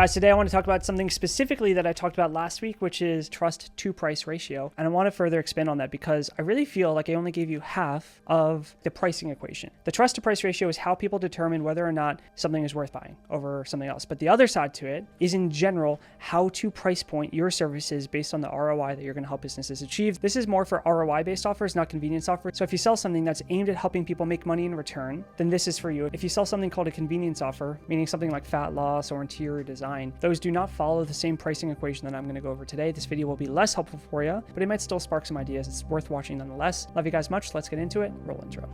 Guys, today I want to talk about something specifically that I talked about last week, which is trust to price ratio. And I want to further expand on that because I really feel like I only gave you half of the pricing equation. The trust to price ratio is how people determine whether or not something is worth buying over something else. But the other side to it is, in general, how to price point your services based on the ROI that you're going to help businesses achieve. This is more for ROI-based offers, not convenience offers. So if you sell something that's aimed at helping people make money in return, then this is for you. If you sell something called a convenience offer, meaning something like fat loss or interior design, those do not follow the same pricing equation that I'm going to go over today. This video will be less helpful for you, but it might still spark some ideas. It's worth watching nonetheless. Love you guys much. Let's get into it. Roll intro.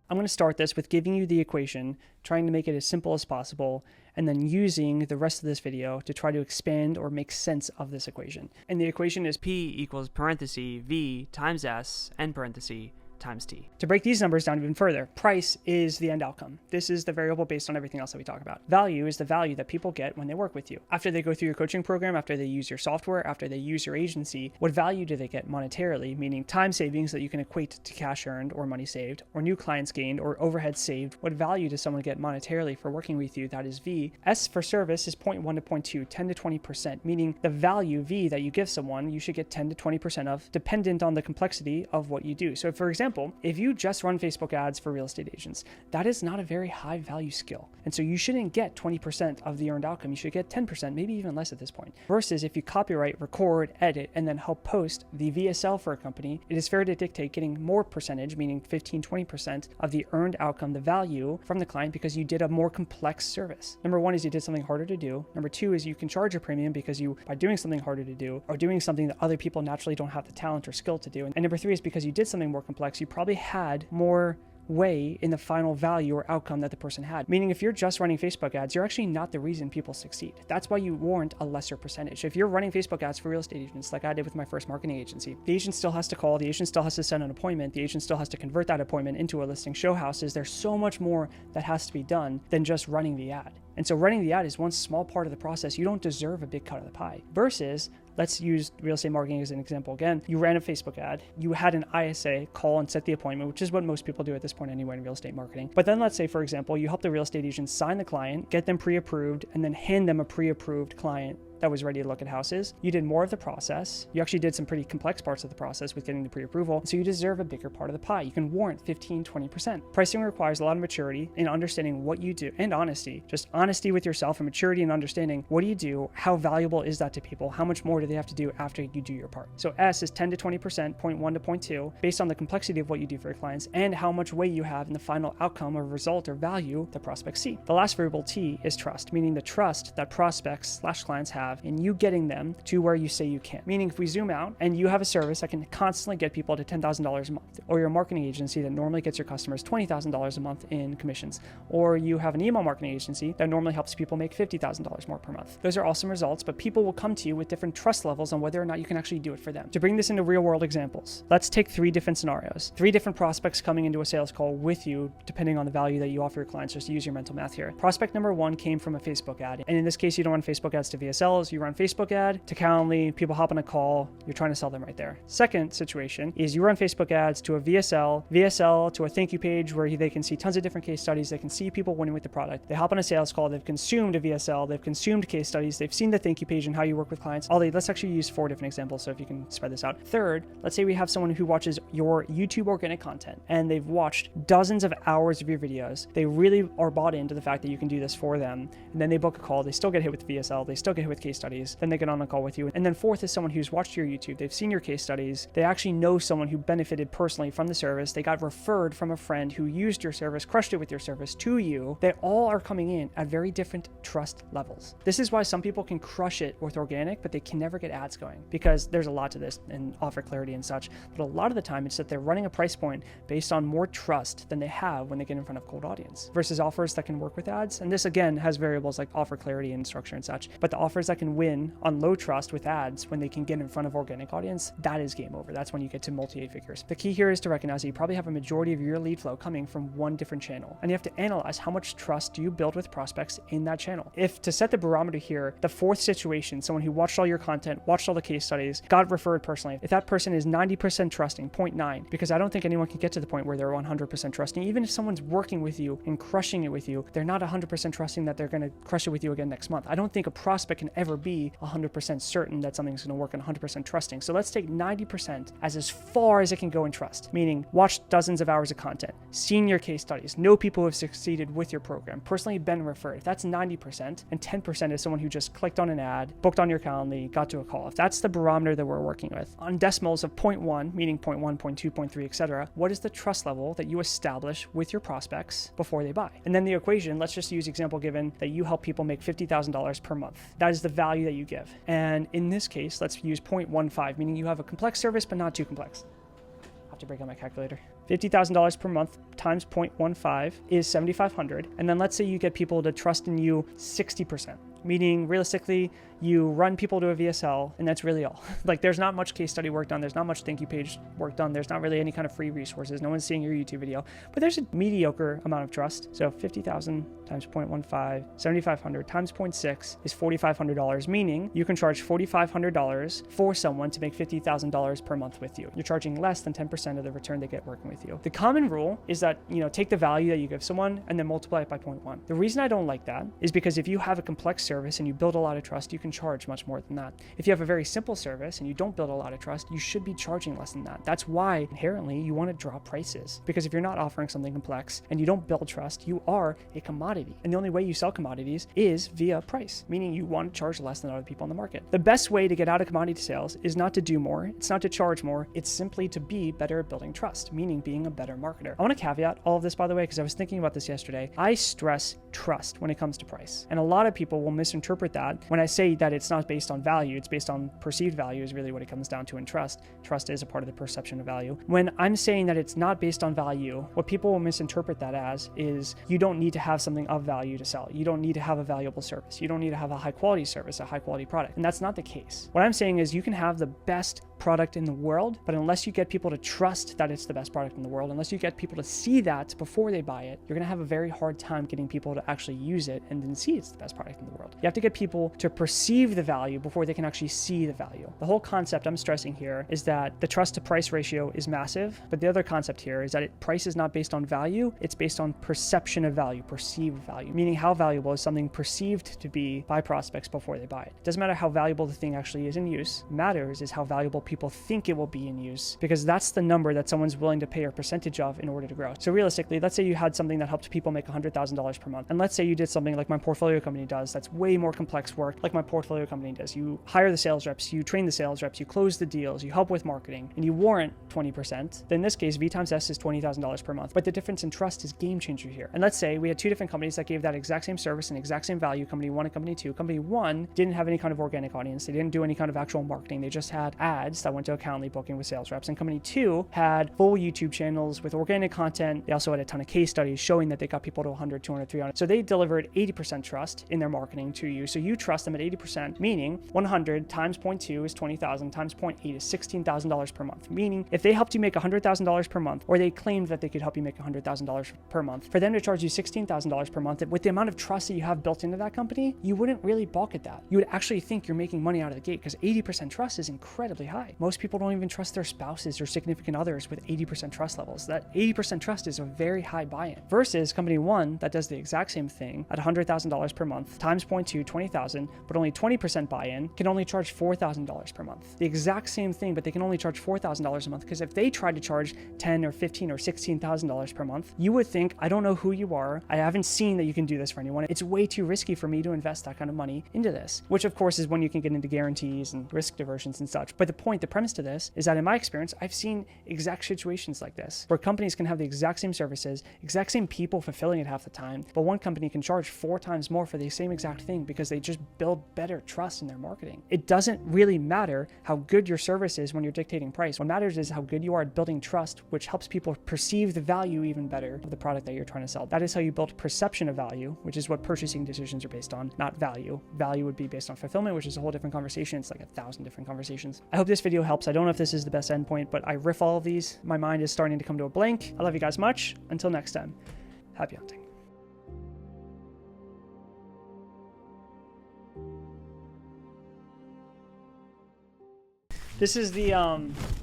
I'm going to start this with giving you the equation, trying to make it as simple as possible, and then using the rest of this video to try to expand or make sense of this equation. And the equation is P equals parenthesis V times S and parenthesis times T. To break these numbers down even further, price is the end outcome. This is the variable based on everything else that we talk about. Value is the value that people get when they work with you. After they go through your coaching program, after they use your software, after they use your agency, what value do they get monetarily, meaning time savings that you can equate to cash earned or money saved, or new clients gained, or overhead saved? What value does someone get monetarily for working with you? That is V. S for service is 0.1 to 0.2, 10 to 20%, meaning the value V that you give someone, you should get 10 to 20% of, dependent on the complexity of what you do. So for example, if you just run Facebook ads for real estate agents, that is not a very high value skill. And so you shouldn't get 20% of the earned outcome. You should get 10%, maybe even less at this point. Versus if you copyright, record, edit, and then help post the VSL for a company, it is fair to dictate getting more percentage, meaning 15, 20% of the earned outcome, the value from the client, because you did a more complex service. Number one is you did something harder to do. Number two is you can charge a premium because you, by doing something harder to do, or doing something that other people naturally don't have the talent or skill to do. And number three is because you did something more complex, you probably had more way in the final value or outcome that the person had. Meaning if you're just running Facebook ads, you're actually not the reason people succeed. That's why you warrant a lesser percentage. If you're running Facebook ads for real estate agents, like I did with my first marketing agency, the agent still has to call, the agent still has to send an appointment, the agent still has to convert that appointment into a listing, show houses. There's so much more that has to be done than just running the ad. And so running the ad is one small part of the process. You don't deserve a big cut of the pie. Versus, let's use real estate marketing as an example again. You ran a Facebook ad, you had an ISA call and set the appointment, which is what most people do at this point anyway in real estate marketing. But then let's say, for example, you help the real estate agent sign the client, get them pre-approved, and then hand them a pre-approved client that was ready to look at houses. You did more of the process. You actually did some pretty complex parts of the process with getting the pre-approval. So you deserve a bigger part of the pie. You can warrant 15, 20%. Pricing requires a lot of maturity in understanding what you do and honesty, just honesty with yourself and maturity and understanding what do you do? How valuable is that to people? How much more do they have to do after you do your part? So S is 10 to 20%, 0.1 to 0.2, based on the complexity of what you do for your clients and how much weight you have in the final outcome or result or value the prospects see. The last variable T is trust, meaning the trust that prospects/clients have in you getting them to where you say you can. Meaning if we zoom out and you have a service that can constantly get people to $10,000 a month, or your marketing agency that normally gets your customers $20,000 a month in commissions, or you have an email marketing agency that normally helps people make $50,000 more per month. Those are awesome results, but people will come to you with different trust levels on whether or not you can actually do it for them. To bring this into real world examples, let's take 3 different scenarios. 3 different prospects coming into a sales call with you, depending on the value that you offer your clients. Just use your mental math here. Prospect number 1 came from a Facebook ad. And in this case, you don't run Facebook ads to VSLs, you run Facebook ad to Calendly, people hop on a call, you're trying to sell them right there. Second situation is you run Facebook ads to a VSL to a thank you page where they can see tons of different case studies, they can see people winning with the product. They hop on a sales call, they've consumed a VSL, they've consumed case studies, they've seen the thank you page and how you work with clients. Let's actually use 4 different examples so if you can spread this out. Third, let's say we have someone who watches your YouTube organic content and they've watched dozens of hours of your videos. They really are bought into the fact that you can do this for them. And then they book a call, they still get hit with VSL, they still get hit with case studies, then they get on a call with you. And then fourth is someone who's watched your YouTube, they've seen your case studies, they actually know someone who benefited personally from the service, they got referred from a friend who used your service, crushed it with your service to you. They all are coming in at very different trust levels. This is why some people can crush it with organic, but they can never get ads going, because there's a lot to this and offer clarity and such. But a lot of the time it's that they're running a price point based on more trust than they have when they get in front of cold audience versus offers that can work with ads. And this again has variables like offer clarity and structure and such, but the offers that that can win on low trust with ads when they can get in front of organic audience, that is game over. That's when you get to multi-8 figures. The key here is to recognize that you probably have a majority of your lead flow coming from one different channel, and you have to analyze how much trust do you build with prospects in that channel. If to set the barometer here, the fourth situation, someone who watched all your content, watched all the case studies, got referred personally, if that person is 90% trusting, 0.9, because I don't think anyone can get to the point where they're 100% trusting. Even if someone's working with you and crushing it with you, they're not 100% trusting that they're going to crush it with you again next month. I don't think a prospect can ever be 100% certain that something's going to work and 100% trusting. So let's take 90% as far as it can go in trust, meaning watch dozens of hours of content, seen your case studies, know people who have succeeded with your program, personally been referred. If that's 90%, and 10% is someone who just clicked on an ad, booked on your Calendly, got to a call. If that's the barometer that we're working with, on decimals of 0.1, meaning 0.1, 0.2, 0.3, etc., what is the trust level that you establish with your prospects before they buy? And then the equation, let's just use example given that you help people make $50,000 per month. That is the value that you give. And in this case, let's use 0.15, meaning you have a complex service, but not too complex. I have to break out my calculator. $50,000 per month times 0.15 is $7,500. And then let's say you get people to trust in you 60%, meaning realistically, you run people to a VSL, and that's really all. Like, there's not much case study work done. There's not much thank you page work done. There's not really any kind of free resources. No one's seeing your YouTube video, but there's a mediocre amount of trust. So 50,000 times 0.15, 7,500 times 0.6 is $4,500, meaning you can charge $4,500 for someone to make $50,000 per month with you. You're charging less than 10% of the return they get working with you. The common rule is that, take the value that you give someone and then multiply it by 0.1. The reason I don't like that is because if you have a complex service and you build a lot of trust, you can charge much more than that. If you have a very simple service and you don't build a lot of trust, you should be charging less than that. That's why inherently you want to drop prices, because if you're not offering something complex and you don't build trust, you are a commodity. And the only way you sell commodities is via price, meaning you want to charge less than other people in the market. The best way to get out of commodity sales is not to do more. It's not to charge more. It's simply to be better at building trust, meaning being a better marketer. I want to caveat all of this, by the way, because I was thinking about this yesterday. I stress trust when it comes to price. And a lot of people will misinterpret that when I say that it's not based on value, it's based on perceived value is really what it comes down to in trust. Trust is a part of the perception of value. When I'm saying that it's not based on value, what people will misinterpret that as is you don't need to have something of value to sell. You don't need to have a valuable service. You don't need to have a high quality service, a high quality product. And that's not the case. What I'm saying is you can have the best product in the world, but unless you get people to trust that it's the best product in the world, unless you get people to see that before they buy it, you're going to have a very hard time getting people to actually use it and then see it's the best product in the world. You have to get people to perceive the value before they can actually see the value. The whole concept I'm stressing here is that the trust to price ratio is massive, but the other concept here is that price is not based on value, it's based on perception of value, perceived value, meaning how valuable is something perceived to be by prospects before they buy it. It doesn't matter how valuable the thing actually is in use. What matters is how valuable people think it will be in use, because that's the number that someone's willing to pay a percentage of in order to grow. So realistically, let's say you had something that helped people make $100,000 per month. And let's say you did something like my portfolio company does that's way more complex work, like my portfolio company does. You hire the sales reps, you train the sales reps, you close the deals, you help with marketing, and you warrant 20%. Then in this case, V times S is $20,000 per month. But the difference in trust is game changer here. And let's say we had two different companies that gave that exact same service and exact same value, company one and company two. Company one didn't have any kind of organic audience. They didn't do any kind of actual marketing. They just had ads that went to a Calendly booking with sales reps. And company two had full YouTube channels with organic content. They also had a ton of case studies showing that they got people to 100, 200, 300. So they delivered 80% trust in their marketing to you. So you trust them at 80%, meaning 100 times 0.2 is 20,000 times 0.8 is $16,000 per month. Meaning if they helped you make $100,000 per month, or they claimed that they could help you make $100,000 per month, for them to charge you $16,000 per month, with the amount of trust that you have built into that company, you wouldn't really balk at that. You would actually think you're making money out of the gate, because 80% trust is incredibly high. Most people don't even trust their spouses or significant others with 80% trust levels. That 80% trust is a very high buy-in. Versus company one that does the exact same thing at $100,000 per month times 0.2, 20,000, but only 20% buy-in, can only charge $4,000 per month. The exact same thing, but they can only charge $4,000 a month, because if they tried to charge $10,000 or $15,000 or $16,000 per month, you would think, I don't know who you are. I haven't seen that you can do this for anyone. It's way too risky for me to invest that kind of money into this, which of course is when you can get into guarantees and risk diversions and such. But the premise to this is that in my experience, I've seen exact situations like this where companies can have the exact same services, exact same people fulfilling it half the time, but one company can charge 4 times more for the same exact thing because they just build better trust in their marketing. It doesn't really matter how good your service is when you're dictating price. What matters is how good you are at building trust, which helps people perceive the value even better of the product that you're trying to sell. That is how you build perception of value, which is what purchasing decisions are based on, not value. Value would be based on fulfillment, which is a whole different conversation. It's like 1,000 different conversations. I hope this video helps. I don't know if this is the best endpoint, but I riff all of these. My mind is starting to come to a blank. I love you guys much. Until next time, happy hunting. This is the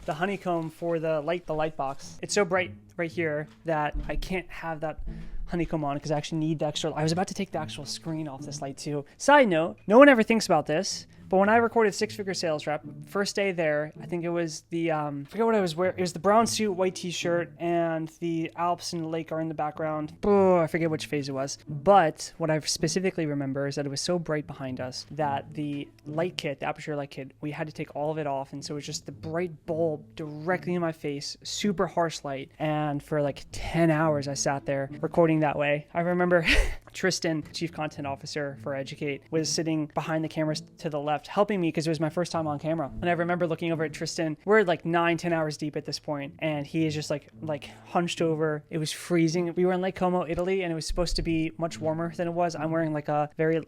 honeycomb for the light box. It's so bright right here that I can't have that honeycomb on because I actually need the extra. I was about to take the actual screen off this light too. Side note, no one ever thinks about this, but when I recorded Six Figure Sales Rep, first day there, I think it was the, I forget what I was wearing. It was the brown suit, white t-shirt, and the Alps and the lake are in the background. Oh, I forget which phase it was. But what I specifically remember is that it was so bright behind us that the light kit, the aperture light kit, we had to take all of it off. And so it was just the bright bulb directly in my face, super harsh light. And for like 10 hours, I sat there recording that way. I remember Tristan, Chief Content Officer for Educate, was sitting behind the cameras to the left, helping me because it was my first time on camera. And I remember looking over at Tristan. We're like 9-10 hours deep at this point, and he is just like hunched over. It was freezing. We were in Lake Como, Italy, and it was supposed to be much warmer than it was. I'm wearing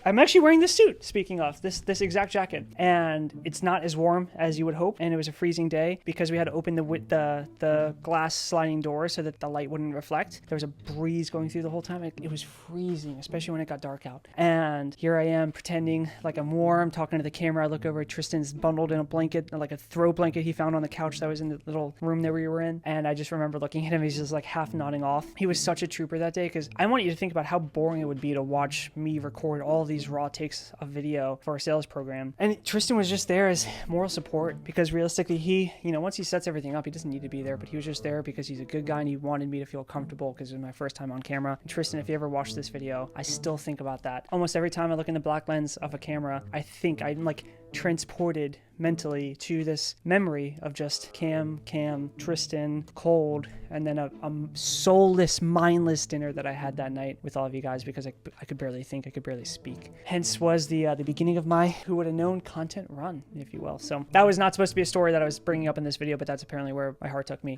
I'm actually wearing this suit, speaking of, this exact jacket. And it's not as warm as you would hope, and it was a freezing day because we had to open the glass sliding door so that the light wouldn't reflect. There was a breeze going through the whole time. It was freezing, especially when it got dark out. And here I am pretending like I'm warm, talking to the camera. I look over at Tristan's bundled in a blanket, like a throw blanket he found on the couch that was in the little room that we were in. And I just remember looking at him. He's just like half nodding off. He was such a trooper that day because I want you to think about how boring it would be to watch me record all these raw takes of video for our sales program. And Tristan was just there as moral support because realistically, he, once he sets everything up, he doesn't need to be there, but he was just there because he's a good guy and he wanted me to feel comfortable because it was my first time on camera. And Tristan, if you ever watch this video, I still think about that. Almost every time I look in the black lens of a camera, I think I'm like transported mentally to this memory of just Cam, Tristan, cold, and then a soulless, mindless dinner that I had that night with all of you guys because I could barely think, I could barely speak. Hence was the beginning of my who would have known content run, if you will. So that was not supposed to be a story that I was bringing up in this video, but that's apparently where my heart took me.